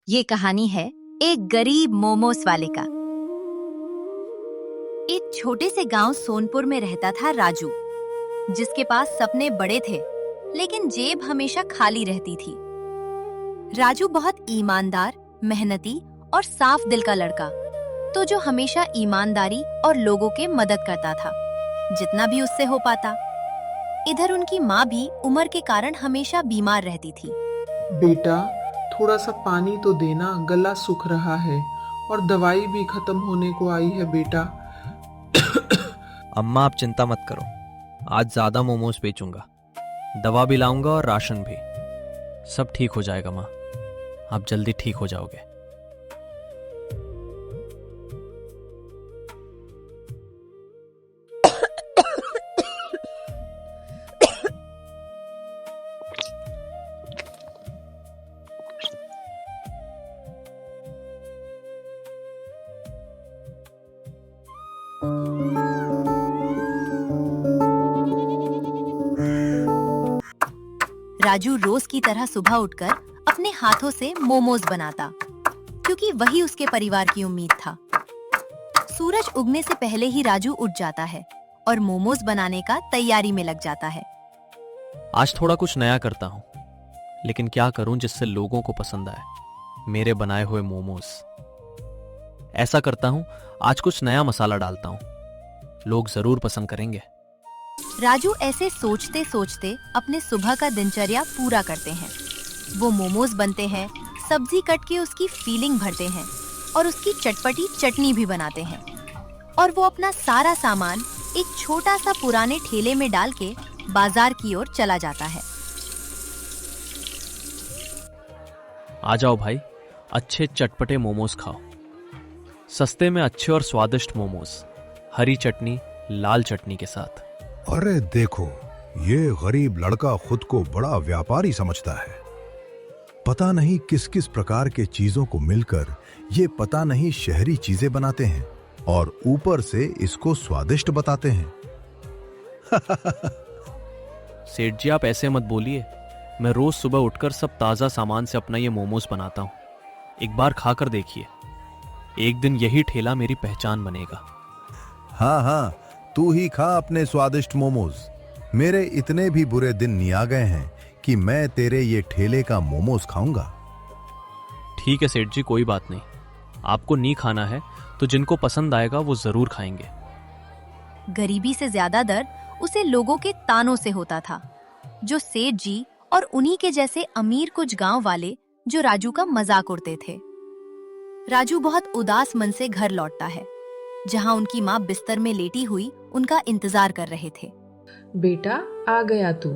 ये कहानी है एक गरीब मोमोस वाले का। एक छोटे से गांव सोनपुर में रहता था राजू, जिसके पास सपने बड़े थे लेकिन जेब हमेशा खाली रहती थी। राजू बहुत ईमानदार, मेहनती और साफ दिल का लड़का, तो जो हमेशा ईमानदारी और लोगों के मदद करता था, जितना भी उससे हो पाता। इधर उनकी माँ भी उम्र के कारण हमेशा बीमार रहती थी। बेटा, थोड़ा सा पानी तो देना, गला सूख रहा है और दवाई भी खत्म होने को आई है बेटा। अम्मा आप चिंता मत करो, आज ज्यादा मोमोज बेचूंगा, दवा भी लाऊंगा और राशन भी। सब ठीक हो जाएगा माँ, आप जल्दी ठीक हो जाओगे। राजू रोज की तरह सुबह उठकर अपने हाथों से मोमोज बनाता, क्योंकि वही उसके परिवार की उम्मीद था। सूरज उगने से पहले ही राजू उठ जाता है और मोमोज बनाने का तैयारी में लग जाता है। आज थोड़ा कुछ नया करता हूँ, लेकिन क्या करूं जिससे लोगों को पसंद आए मेरे बनाए हुए मोमोज। ऐसा करता हूं, आज कुछ नया मसाला डालता हूं, लोग जरूर पसंद करेंगे। राजू ऐसे सोचते सोचते अपने सुबह का दिनचर्या पूरा करते हैं। वो मोमोज बनते हैं, सब्जी कट के उसकी फीलिंग भरते हैं और उसकी चटपटी चटनी भी बनाते हैं। और वो अपना सारा सामान एक छोटा सा पुराने ठेले में डाल के बाजार की ओर चला जाता है। आ जाओ भाई, अच्छे चटपटे मोमोज खाओ। सस्ते में अच्छे और स्वादिष्ट मोमोज, हरी चटनी, लाल चटनी के साथ। अरे देखो, ये गरीब लड़का खुद को बड़ा व्यापारी समझता है। पता नहीं किस किस प्रकार के चीजों को मिलकर ये पता नहीं शहरी चीजें बनाते हैं और ऊपर से इसको स्वादिष्ट बताते हैं। सेठ जी आप ऐसे मत बोलिए, मैं रोज सुबह उठकर सब ताजा सामान से अपना ये मोमोज बनाता हूँ। एक बार खाकर देखिए, एक दिन यही ठेला मेरी पहचान बनेगा। हाँ हाँ, तू ही खा अपने स्वादिष्ट मोमोज। मेरे इतने भी बुरे दिन नहीं आ गए हैं कि मैं तेरे ये ठेले का मोमोज खाऊंगा। ठीक है सेठ जी, कोई बात नहीं। आपको नहीं खाना है तो जिनको पसंद आएगा वो जरूर खाएंगे। गरीबी से ज्यादा दर्द उसे लोगों के तानों से होता था, जो सेठ जी और उन्हीं के जैसे अमीर कुछ गांव वाले जो राजू का मजाक उड़ते थे। राजू बहुत उदास मन से घर लौटता है, जहां उनकी माँ बिस्तर में लेटी हुई उनका इंतजार कर रहे थे। बेटा, आ गया तू।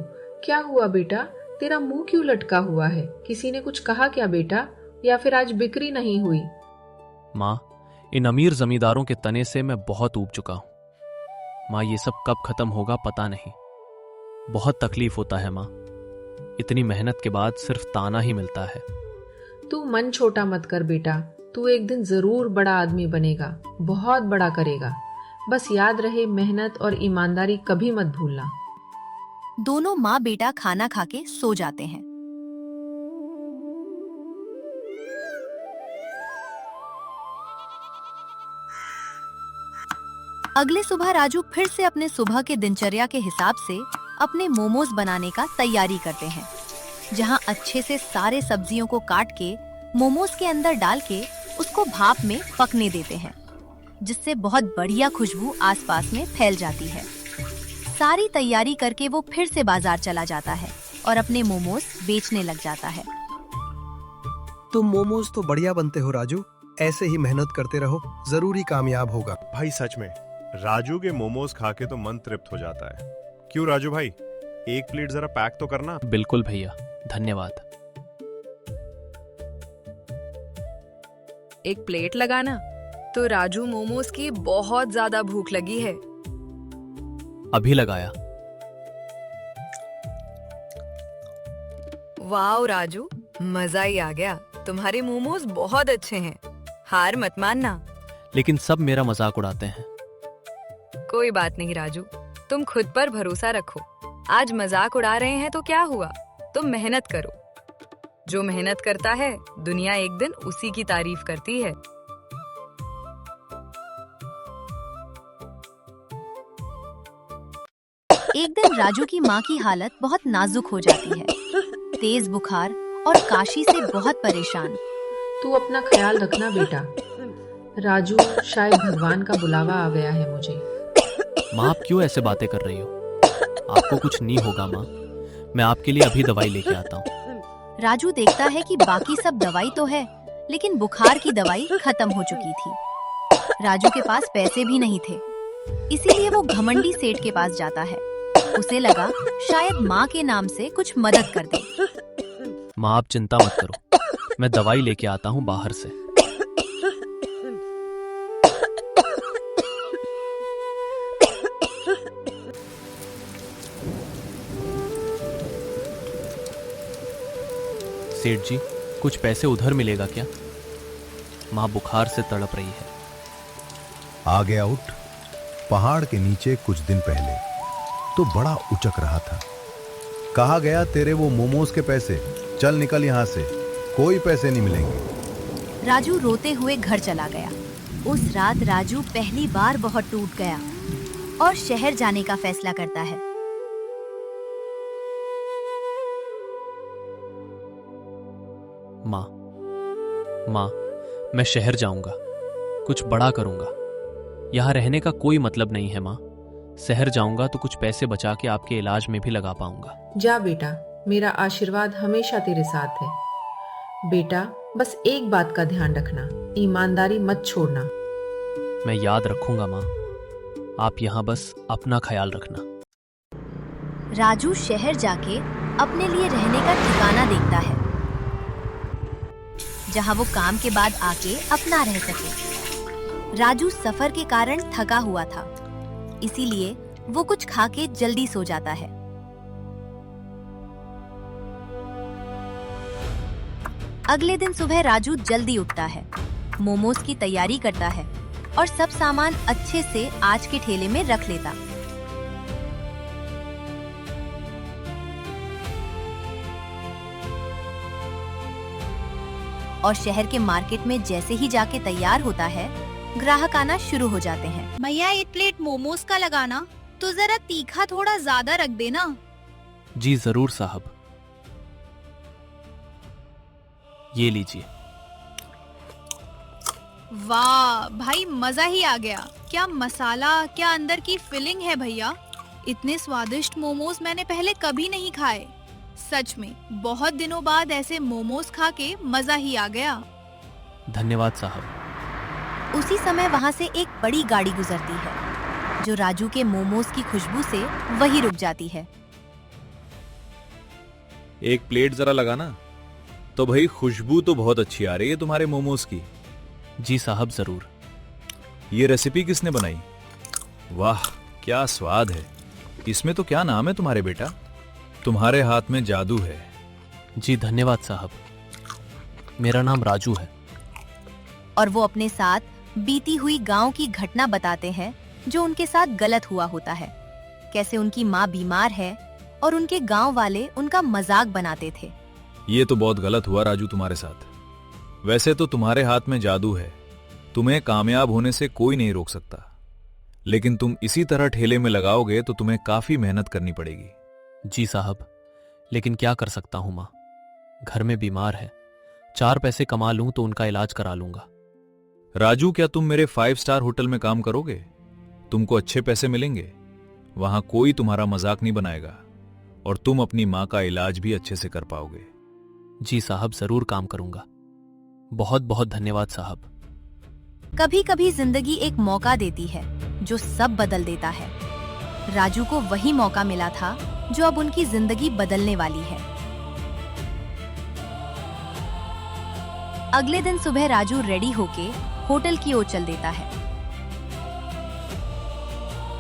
क्या हुआ बेटा, तेरा मुंह क्यों लटका हुआ है? किसी ने कुछ कहा क्या बेटा, या फिर आज बिक्री नहीं हुई? माँ, इन अमीर जमींदारों के तने से मैं बहुत ऊब चुका हूं। माँ, ये सब कब खत्म होगा पता नहीं। बहुत तकलीफ होता है माँ, इतनी मेहनत के बाद सिर्फ ताना ही मिलता है। तू मन छोटा मत कर बेटा, तू एक दिन जरूर बड़ा आदमी बनेगा, बहुत बड़ा करेगा। बस याद रहे, मेहनत और ईमानदारी कभी मत भूलना। दोनों माँ बेटा खाना खा के सो जाते हैं। अगले सुबह राजू फिर से अपने सुबह के दिनचर्या के हिसाब से अपने मोमोज बनाने का तैयारी करते हैं, जहां अच्छे से सारे सब्जियों को काट के मोमोज के अंदर डाल के उसको भाप में पकने देते हैं, जिससे बहुत बढ़िया खुशबू आसपास में फैल जाती है। सारी तैयारी करके वो फिर से बाजार चला जाता है और अपने मोमोज बेचने लग जाता है। तुम मोमोज तो बढ़िया बनते हो राजू, ऐसे ही मेहनत करते रहो, जरूर ही कामयाब होगा। भाई सच में, राजू के मोमोज खा के तो मन तृप्त हो जाता है। क्यों राजू भाई, एक प्लेट जरा पैक तो करना। बिल्कुल भैया, धन्यवाद। एक प्लेट लगाना। तो राजू, मोमोज की बहुत ज्यादा भूख लगी है। अभी लगाया। वाह राजू, मजा ही आ गया। तुम्हारे मोमोज बहुत अच्छे हैं, हार मत मानना। लेकिन सब मेरा मजाक उड़ाते हैं। कोई बात नहीं राजू, तुम खुद पर भरोसा रखो। आज मजाक उड़ा रहे हैं तो क्या हुआ, तुम मेहनत करो। जो मेहनत करता है दुनिया एक दिन उसी की तारीफ करती है। एक दिन राजू की माँ की हालत बहुत नाजुक हो जाती है। तेज बुखार और काशी से बहुत परेशान। तू अपना ख्याल रखना बेटा। राजू, शायद भगवान का बुलावा आ गया है मुझे। माँ, आप क्यों ऐसे बातें कर रही हो? आपको कुछ नहीं होगा माँ, मैं आपके लिए अभी दवाई लेके आता हूँ। राजू देखता है कि बाकी सब दवाई तो है, लेकिन बुखार की दवाई खत्म हो चुकी थी। राजू के पास पैसे भी नहीं थे, इसीलिए वो घमंडी सेठ के पास जाता है। उसे लगा शायद माँ के नाम से कुछ मदद कर दे। माँ, आप चिंता मत करो, मैं दवाई लेके आता हूँ बाहर से। सेठ जी, कुछ पैसे उधर मिलेगा क्या? माँ बुखार से तड़प रही है। आ गया उठ। पहाड़ के नीचे कुछ दिन पहले तो बड़ा उचक रहा था। कहा गया तेरे वो मोमोज के पैसे, चल निकल यहां से, कोई पैसे नहीं मिलेंगे। राजू रोते हुए घर चला गया। उस रात राजू पहली बार बहुत टूट गया और शहर जाने का फैसला करता है। माँ, मैं शहर जाऊंगा, कुछ बड़ा करूंगा। यहाँ रहने का कोई मतलब नहीं है माँ। शहर जाऊंगा तो कुछ पैसे बचा के आपके इलाज में भी लगा पाऊंगा। जा बेटा, मेरा आशीर्वाद हमेशा तेरे साथ है। बेटा, बस एक बात का ध्यान रखना, ईमानदारी मत छोड़ना। मैं याद रखूंगा माँ, आप यहाँ बस अपना ख्याल रखना। राजू शहर जाके अपने लिए रहने का ठिकाना देखता है, जहाँ वो काम के बाद आके अपना रह सके। राजू सफर के कारण थका हुआ था, इसीलिए वो कुछ खा के जल्दी सो जाता है। अगले दिन सुबह राजू जल्दी उठता है, मोमोज की तैयारी करता है और सब सामान अच्छे से आज के ठेले में रख लेता। और शहर के मार्केट में जैसे ही जाके तैयार होता है, ग्राहक आना शुरू हो जाते हैं। भैया, एक प्लेट मोमोज का लगाना, तो जरा तीखा थोड़ा ज्यादा रख देना। जी जरूर साहब, ये लीजिए। वाह भाई, मजा ही आ गया। क्या मसाला, क्या अंदर की फिलिंग है भैया। इतने स्वादिष्ट मोमोज मैंने पहले कभी नहीं खाए। सच में बहुत दिनों बाद ऐसे मोमोज खा के मजा ही आ गया। धन्यवाद साहब। उसी समय वहाँ से एक बड़ी गाड़ी गुजरती है, जो राजू के मोमोज की खुशबू से वही रुक जाती है। एक प्लेट जरा लगाना। तो भाई, खुशबू तो बहुत अच्छी आ रही है तुम्हारे मोमोज की। जी साहब जरूर। ये रेसिपी किसने बनाई? वाह, क्या स्वाद है। इसमें तो क्या नाम है तुम्हारे बेटा? तुम्हारे हाथ में जादू है। जी धन्यवाद साहब, मेरा नाम राजू है। और वो अपने साथ बीती हुई गांव की घटना बताते हैं, जो उनके साथ गलत हुआ होता है। कैसे उनकी माँ बीमार है और उनके गांव वाले उनका मजाक बनाते थे। ये तो बहुत गलत हुआ राजू तुम्हारे साथ। वैसे तो तुम्हारे हाथ में जादू है, तुम्हें कामयाब होने से कोई नहीं रोक सकता। लेकिन तुम इसी तरह ठेले में लगाओगे तो तुम्हें काफी मेहनत करनी पड़ेगी। जी साहब, लेकिन क्या कर सकता हूँ माँ, घर में बीमार है। 4 पैसे कमा लूं तो उनका इलाज करा लूंगा। राजू, क्या तुम मेरे 5 स्टार होटल में काम करोगे? तुमको अच्छे पैसे मिलेंगे, वहां कोई तुम्हारा मजाक नहीं बनाएगा और तुम अपनी माँ का इलाज भी अच्छे से कर पाओगे। जी साहब, जरूर काम करूंगा। बहुत बहुत धन्यवाद साहब। कभी कभी जिंदगी एक मौका देती है जो सब बदल देता है। राजू को वही मौका मिला था जो अब उनकी जिंदगी बदलने वाली है। अगले दिन सुबह राजू रेडी होके होटल की ओर चल देता है।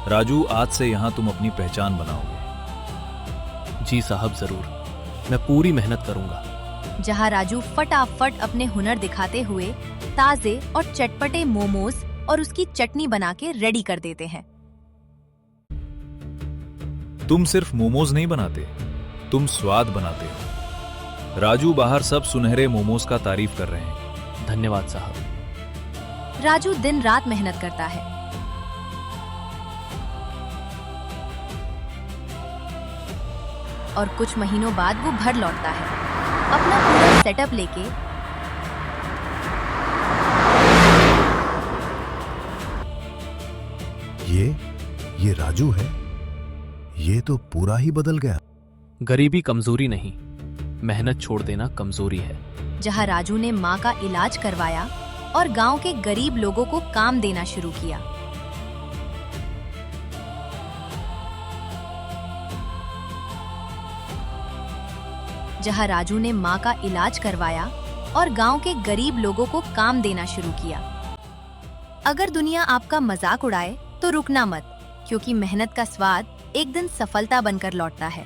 राजू, आज से यहां तुम अपनी पहचान बनाओगे। जी साहब जरूर, मैं पूरी मेहनत करूंगा। जहां राजू फटाफट अपने हुनर दिखाते हुए ताजे और चटपटे मोमोज और उसकी चटनी बना के रेडी कर देते हैं। तुम सिर्फ मोमोज नहीं बनाते, तुम स्वाद बनाते हो। राजू बाहर सब सुनहरे मोमोज का तारीफ कर रहे हैं। धन्यवाद साहब। राजू दिन रात मेहनत करता है और कुछ महीनों बाद वो घर लौटता है अपना पूरा सेटअप लेके। ये राजू है। ये तो पूरा ही बदल गया। गरीबी कमजोरी नहीं, मेहनत छोड़ देना कमजोरी है। जहां राजू ने माँ का इलाज करवाया और गांव के गरीब लोगों को काम देना शुरू किया। जहां राजू ने माँ का इलाज करवाया और गांव के गरीब लोगों को काम देना शुरू किया। अगर दुनिया आपका मजाक उड़ाए तो रुकना मत, क्योंकि मेहनत का स्वाद एक दिन सफलता बनकर लौटता है।